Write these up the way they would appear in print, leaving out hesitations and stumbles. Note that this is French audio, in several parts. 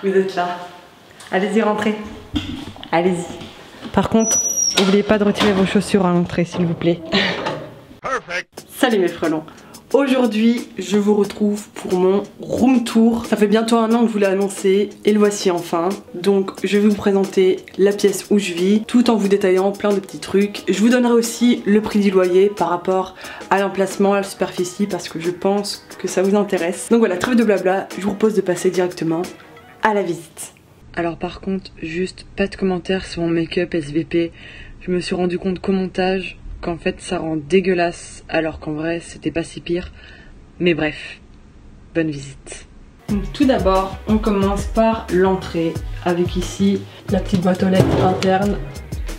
vous êtes là. Allez-y, rentrez. Allez-y. Par contre, n'oubliez pas de retirer vos chaussures à l'entrée, s'il vous plaît. Perfect. Salut mes frelons. Aujourd'hui, je vous retrouve pour mon room tour. Ça fait bientôt un an que je vous l'ai annoncé et le voici enfin. Donc, je vais vous présenter la pièce où je vis tout en vous détaillant plein de petits trucs. Je vous donnerai aussi le prix du loyer par rapport à l'emplacement, à la superficie parce que je pense que ça vous intéresse. Donc voilà, trêve de blabla, je vous propose de passer directement à la visite. Alors par contre, juste pas de commentaires sur mon make-up SVP. Je me suis rendu compte qu'au montage, qu'en fait ça rend dégueulasse alors qu'en vrai c'était pas si pire. Mais bref, bonne visite. Donc, tout d'abord, on commence par l'entrée avec ici la petite boîte aux lettres interne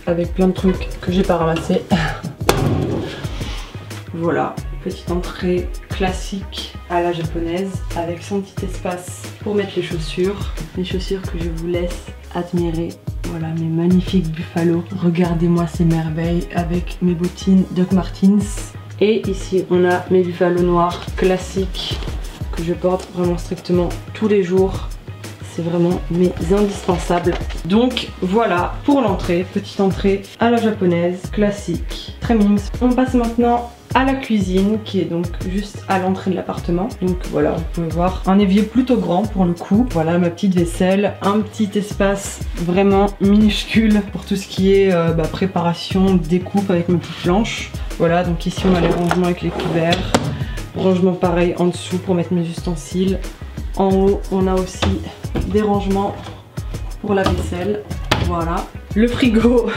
avec plein de trucs que j'ai pas ramassés. Voilà, petite entrée classique à la japonaise avec son petit espace pour mettre les chaussures. Les chaussures que je vous laisse admirer. Voilà mes magnifiques Buffalo. Regardez-moi ces merveilles avec mes bottines Doc Martens. Et ici on a mes Buffalo noirs classiques que je porte vraiment strictement tous les jours. C'est vraiment mes indispensables. Donc voilà pour l'entrée. Petite entrée à la japonaise classique. Très mimes. On passe maintenant à la cuisine qui est donc juste à l'entrée de l'appartement. Donc voilà, vous pouvez voir un évier plutôt grand pour le coup. Voilà ma petite vaisselle, un petit espace vraiment minuscule pour tout ce qui est préparation, découpe avec mes petites planches. Voilà, donc ici on a les rangements avec les couverts. Rangement pareil en dessous pour mettre mes ustensiles. En haut on a aussi des rangements pour la vaisselle. Voilà. Le frigo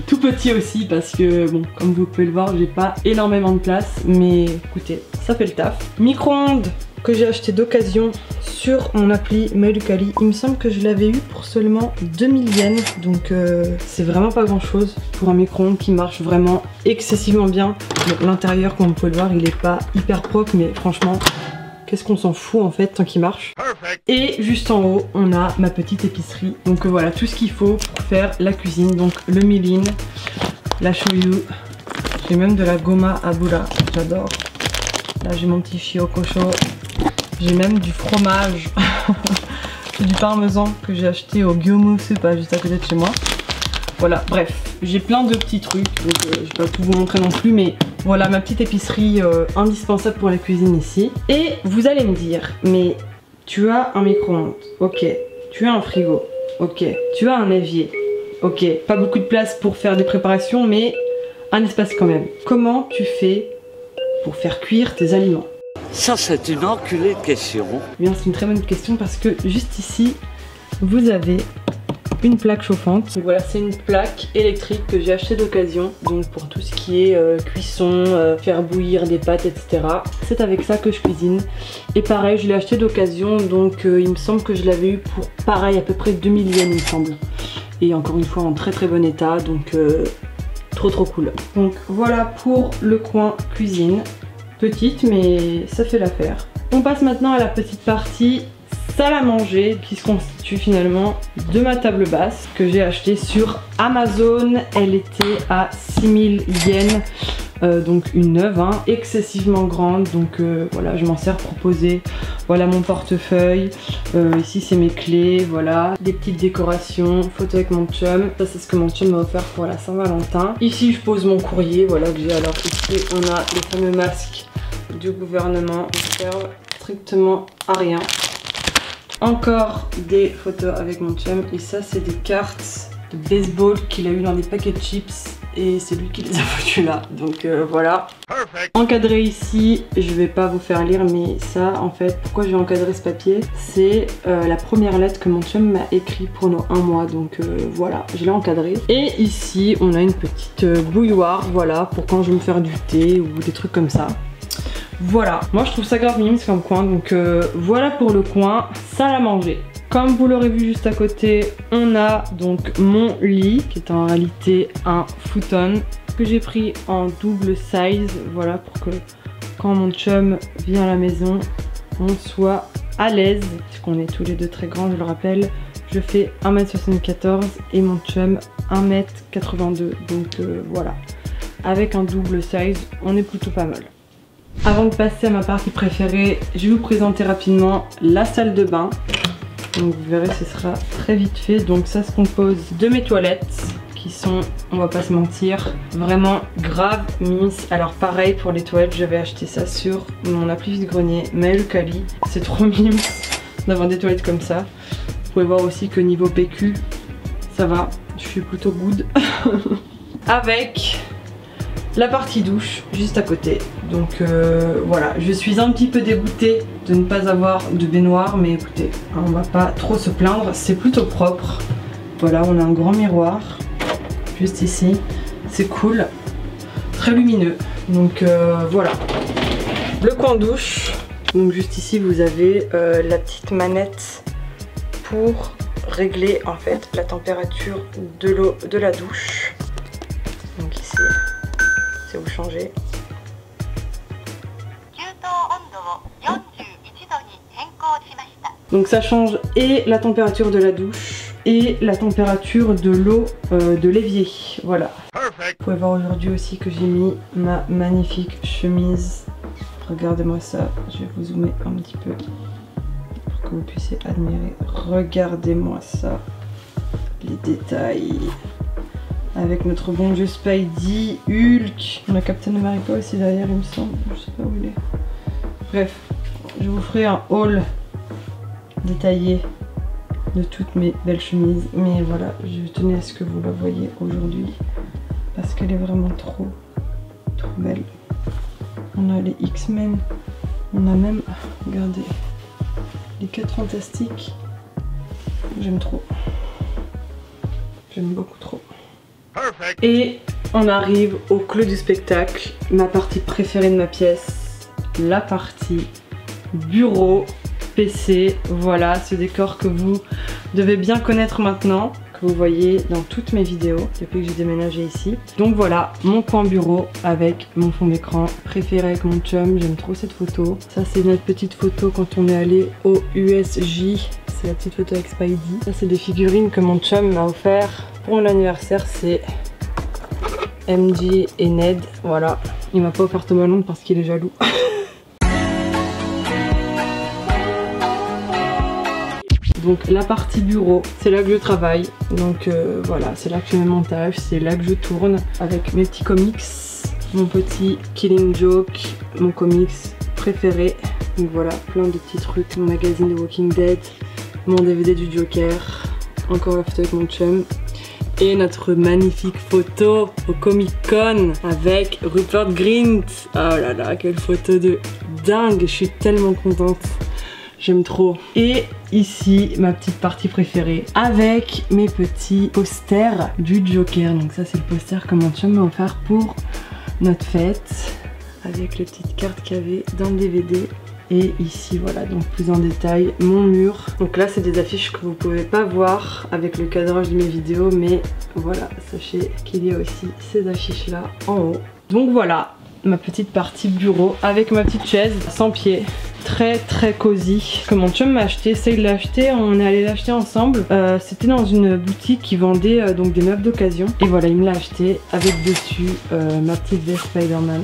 tout petit aussi parce que bon, comme vous pouvez le voir, j'ai pas énormément de place, mais écoutez, ça fait le taf. Micro-ondes que j'ai acheté d'occasion sur mon appli Mercari. Il me semble que je l'avais eu pour seulement 2000 yens, donc c'est vraiment pas grand chose pour un micro-ondes qui marche vraiment excessivement bien. L'intérieur, comme vous pouvez le voir, il est pas hyper propre, mais franchement, qu'est-ce qu'on s'en fout en fait tant qu'il marche. Et juste en haut on a ma petite épicerie. Donc voilà tout ce qu'il faut pour faire la cuisine. Donc le mirin, la shoyu, j'ai même de la goma abura, j'adore. Là j'ai mon petit shiokocho, j'ai même du fromage. J'ai du parmesan que j'ai acheté au Gyomu Super juste à côté de chez moi. Voilà, bref, j'ai plein de petits trucs, donc je vais pas tout vous montrer non plus, mais voilà ma petite épicerie indispensable pour la cuisine ici. Et vous allez me dire, mais tu as un micro-ondes, ok, tu as un frigo, ok, tu as un évier, ok, pas beaucoup de place pour faire des préparations, mais un espace quand même. Comment tu fais pour faire cuire tes aliments? Ça c'est une enculée de question. Eh bien c'est une très bonne question parce que juste ici, vous avez une plaque chauffante. Donc voilà, c'est une plaque électrique que j'ai achetée d'occasion, donc pour tout ce qui est cuisson, faire bouillir des pâtes, etc. C'est avec ça que je cuisine. Et pareil, je l'ai acheté d'occasion, donc il me semble que je l'avais eu pour pareil à peu près 2000 yens il me semble. Et encore une fois en très très bon état, donc trop cool. Donc voilà pour le coin cuisine. Petite mais ça fait l'affaire. On passe maintenant à la petite partie salle à manger qui se constitue finalement de ma table basse que j'ai achetée sur Amazon. Elle était à 6000 yens, donc une neuve, hein, excessivement grande. Donc voilà, je m'en sers pour poser. Voilà mon portefeuille. Ici c'est mes clés, voilà. Des petites décorations, photo avec mon chum. Ça c'est ce que mon chum m'a offert pour la Saint-Valentin. Ici je pose mon courrier, voilà que j'ai. Alors ici on a les fameux masques du gouvernement qui servent strictement à rien. Encore des photos avec mon chum et ça c'est des cartes de baseball qu'il a eu dans des paquets de chips et c'est lui qui les a foutues là, donc voilà. Encadré ici, je vais pas vous faire lire mais ça en fait, pourquoi j'ai encadré ce papier, c'est la première lettre que mon chum m'a écrit pour nos 1 mois, donc voilà, je l'ai encadré. Et ici on a une petite bouilloire, voilà, pour quand je veux me faire du thé ou des trucs comme ça. Voilà, moi je trouve ça grave mignon comme coin, donc voilà pour le coin salle à manger. Comme vous l'aurez vu juste à côté, on a donc mon lit qui est en réalité un futon que j'ai pris en double size, voilà, pour que quand mon chum vient à la maison, on soit à l'aise, puisqu'on est tous les deux très grands, je le rappelle. Je fais 1m74 et mon chum 1m82, donc voilà. Avec un double size, on est plutôt pas mal. Avant de passer à ma partie préférée, je vais vous présenter rapidement la salle de bain. Donc vous verrez, ce sera très vite fait. Donc ça se compose de mes toilettes qui sont, on va pas se mentir, vraiment grave mimes. Alors pareil pour les toilettes, j'avais acheté ça sur mon appli vide-grenier Maëlle Cali. C'est trop mimes d'avoir des toilettes comme ça. Vous pouvez voir aussi que niveau PQ, ça va, je suis plutôt good. Avec la partie douche juste à côté. Donc voilà, je suis un petit peu dégoûtée de ne pas avoir de baignoire, mais écoutez, on va pas trop se plaindre, c'est plutôt propre. Voilà, on a un grand miroir juste ici, c'est cool, très lumineux. Donc voilà, le coin douche. Donc juste ici vous avez la petite manette pour régler en fait la température de l'eau de la douche. Donc ici c'est où changer. Donc ça change et la température de la douche et la température de l'eau de l'évier. Voilà. Perfect. Vous pouvez voir aujourd'hui aussi que j'ai mis ma magnifique chemise. Regardez-moi ça, je vais vous zoomer un petit peu pour que vous puissiez admirer. Regardez-moi ça, les détails. Avec notre bon dieu Spidey, Hulk. On a Captain America aussi derrière, il me semble. Je sais pas où il est. Bref, je vous ferai un haul détaillé de toutes mes belles chemises. Mais voilà, je tenais à ce que vous la voyez aujourd'hui. Parce qu'elle est vraiment trop belle. On a les X-Men. On a même, regardez, les 4 fantastiques. J'aime trop. J'aime beaucoup trop. Perfect. Et on arrive au clou du spectacle, ma partie préférée de ma pièce, la partie bureau, PC. Voilà, ce décor que vous devez bien connaître maintenant, que vous voyez dans toutes mes vidéos depuis que j'ai déménagé ici. Donc voilà, mon coin bureau avec mon fond d'écran préféré avec mon chum. J'aime trop cette photo. Ça c'est notre petite photo quand on est allé au USJ. C'est la petite photo avec Spidey. Ça c'est des figurines que mon chum m'a offert pour mon anniversaire. C'est MJ et Ned. Voilà. Il m'a pas offert Tom Holland parce qu'il est jaloux. Donc la partie bureau, c'est là que je travaille. Donc voilà, c'est là que je mets mon montage, c'est là que je tourne avec mes petits comics. Mon petit Killing Joke, mon comics préféré. Donc voilà, plein de petits trucs. Mon magazine de Walking Dead, mon DVD du Joker, encore la photo avec mon chum. Et notre magnifique photo au Comic Con avec Rupert Grint. Oh là là, quelle photo de dingue, je suis tellement contente. J'aime trop. Et ici, ma petite partie préférée avec mes petits posters du Joker. Donc ça, c'est le poster que mon chum m'a offert pour notre fête. Avec les petites cartes qu'il y avait dans le DVD. Et ici, voilà, donc plus en détail, mon mur. Donc là, c'est des affiches que vous pouvez pas voir avec le cadrage de mes vidéos. Mais voilà, sachez qu'il y a aussi ces affiches-là en haut. Donc voilà, ma petite partie bureau avec ma petite chaise sans pied. Très cosy que mon chum m'a acheté. Ça il l'a acheté, on est allé l'acheter ensemble. C'était dans une boutique qui vendait donc des meubles d'occasion. Et voilà, il me l'a acheté avec dessus ma petite veste Spider-Man.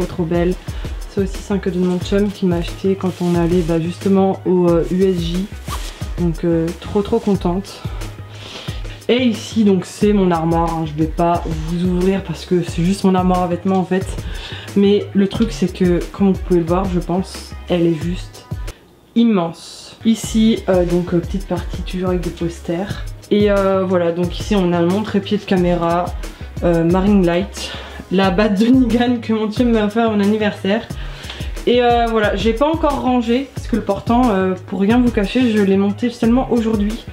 Trop belle. C'est aussi c'est un cadeau de mon chum qui m'a acheté quand on est allé justement au USJ. Donc trop contente. Et ici donc c'est mon armoire, hein. Je vais pas vous ouvrir parce que c'est juste mon armoire à vêtements en fait. Mais le truc c'est que comme vous pouvez le voir je pense, elle est juste immense. Ici donc petite partie toujours avec des posters. Et voilà, donc ici on a mon trépied de caméra, Marine Light, la batte de Negan que mon chum m'a offert à mon anniversaire. Et voilà, j'ai pas encore rangé parce que le portant, pour rien vous cacher, je l'ai monté seulement aujourd'hui.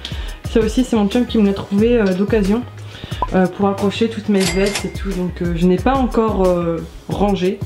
Ça aussi c'est mon chum qui me l'a trouvé d'occasion pour accrocher toutes mes vestes et tout. Donc je n'ai pas encore rangé.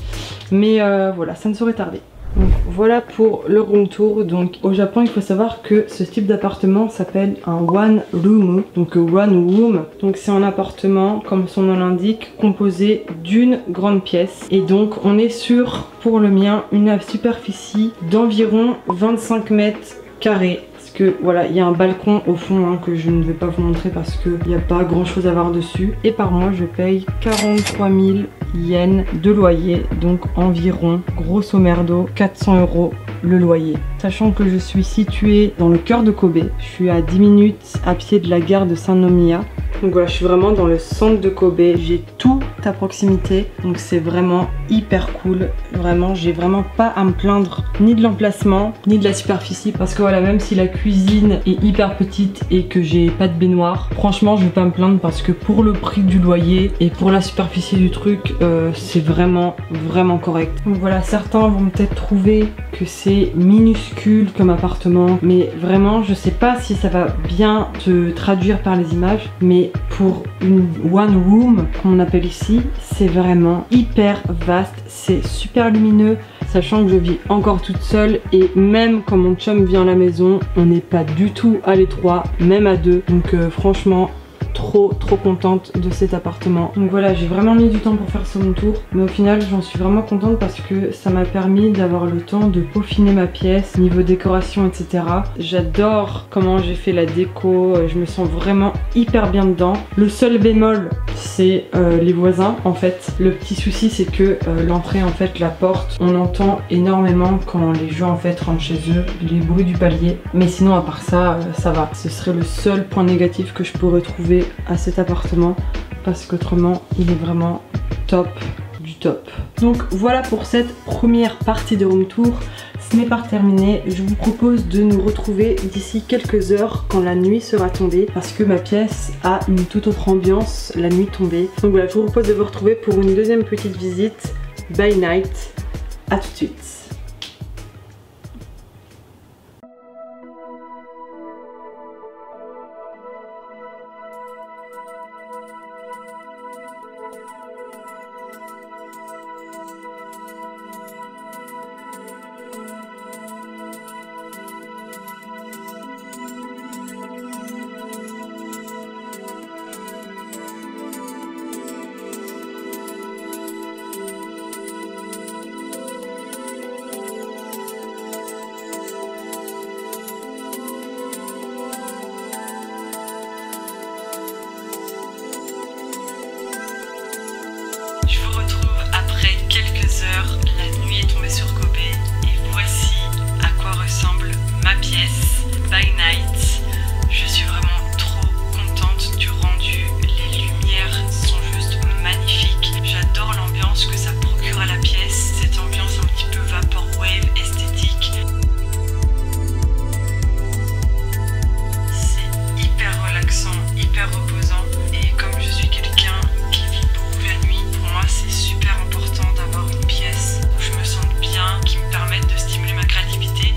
Mais voilà, ça ne saurait tarder. Donc voilà pour le room tour. Donc au Japon il faut savoir que ce type d'appartement s'appelle un one room. Donc one room. Donc c'est un appartement comme son nom l'indique composé d'une grande pièce. Et donc on est sur pour le mien une superficie d'environ 25 mètres carrés. Que voilà, il y a un balcon au fond hein, que je ne vais pas vous montrer parce qu'il n'y a pas grand chose à voir dessus. Et par mois je paye 43 000 yens de loyer, donc environ grosso merdo 400 € le loyer. Sachant que je suis située dans le cœur de Kobe, je suis à 10 minutes à pied de la gare de Sannomiya. Donc voilà, je suis vraiment dans le centre de Kobe, j'ai tout à proximité, donc c'est vraiment hyper cool. Vraiment, j'ai vraiment pas à me plaindre ni de l'emplacement, ni de la superficie, parce que voilà, même si la cuisine est hyper petite et que j'ai pas de baignoire, franchement je vais pas me plaindre parce que pour le prix du loyer et pour la superficie du truc, c'est vraiment correct. Donc voilà, certains vont peut-être trouver que c'est minuscule comme appartement, mais vraiment je sais pas si ça va bien se traduire par les images, mais pour une one room comme on appelle ici, c'est vraiment hyper vaste, c'est super lumineux, sachant que je vis encore toute seule et même quand mon chum vient à la maison, on n'est pas du tout à l'étroit, même à deux, donc franchement trop contente de cet appartement. Donc voilà, j'ai vraiment mis du temps pour faire ce home tour, mais au final j'en suis vraiment contente parce que ça m'a permis d'avoir le temps de peaufiner ma pièce, niveau décoration, etc. J'adore comment j'ai fait la déco, je me sens vraiment hyper bien dedans. Le seul bémol, c'est les voisins en fait. Le petit souci, c'est que l'entrée, en fait, la porte, on entend énormément quand les gens en fait rentrent chez eux, les bruits du palier, mais sinon à part ça, ça va. Ce serait le seul point négatif que je pourrais trouver à cet appartement, parce qu'autrement il est vraiment top du top. Donc voilà pour cette première partie de room tour. Ce n'est pas terminé, je vous propose de nous retrouver d'ici quelques heures quand la nuit sera tombée, parce que ma pièce a une toute autre ambiance la nuit tombée. Donc voilà, je vous propose de vous retrouver pour une deuxième petite visite by night. A tout de suite. Je vous retrouve après quelques heures, la nuit est tombée sur Kobe et voici à quoi ressemble ma pièce by night. Je suis vraiment trop contente du rendu, les lumières sont juste magnifiques. J'adore l'ambiance que ça procure à la pièce, cette ambiance un petit peu vaporwave esthétique. C'est hyper relaxant, hyper reposant, et comme je suis quelqu'un qui vit beaucoup la nuit, pour moi c'est super important d'avoir une pièce où je me sente bien, qui me permette de stimuler ma créativité.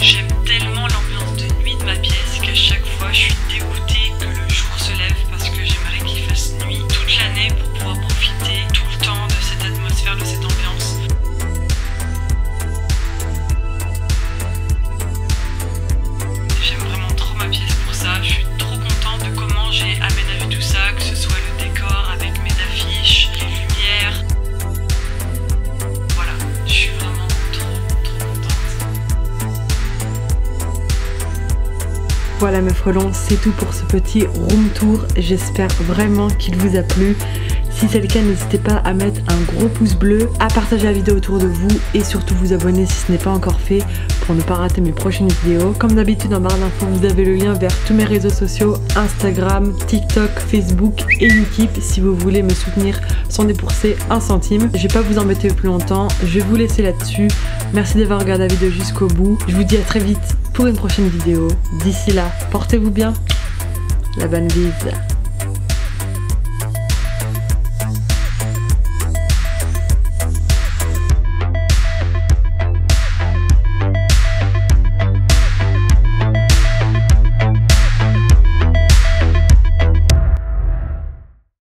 J'aime tellement l'ambiance de nuit de ma pièce qu'à chaque fois je suis dégoûtée que le jour se lève, parce que j'aimerais qu'il fasse nuit toute l'année pour pouvoir profiter tout le temps de cette atmosphère, de cette ambiance. J'aime vraiment trop ma pièce pour ça, je suis trop contente de comment j'ai aménagé tout ça, que ce soit le décor avec mes affiches, les lumières. Voilà, je suis vraiment trop contente. Voilà mes frelons, c'est tout pour ce petit room tour, j'espère vraiment qu'il vous a plu. Si c'est le cas, n'hésitez pas à mettre un gros pouce bleu, à partager la vidéo autour de vous et surtout vous abonner si ce n'est pas encore fait pour ne pas rater mes prochaines vidéos. Comme d'habitude, en barre d'infos, vous avez le lien vers tous mes réseaux sociaux, Instagram, TikTok, Facebook et YouTube si vous voulez me soutenir sans débourser un centime. Je vais pas vous embêter plus longtemps, je vais vous laisser là-dessus. Merci d'avoir regardé la vidéo jusqu'au bout. Je vous dis à très vite pour une prochaine vidéo. D'ici là, portez-vous bien. La bonne bise.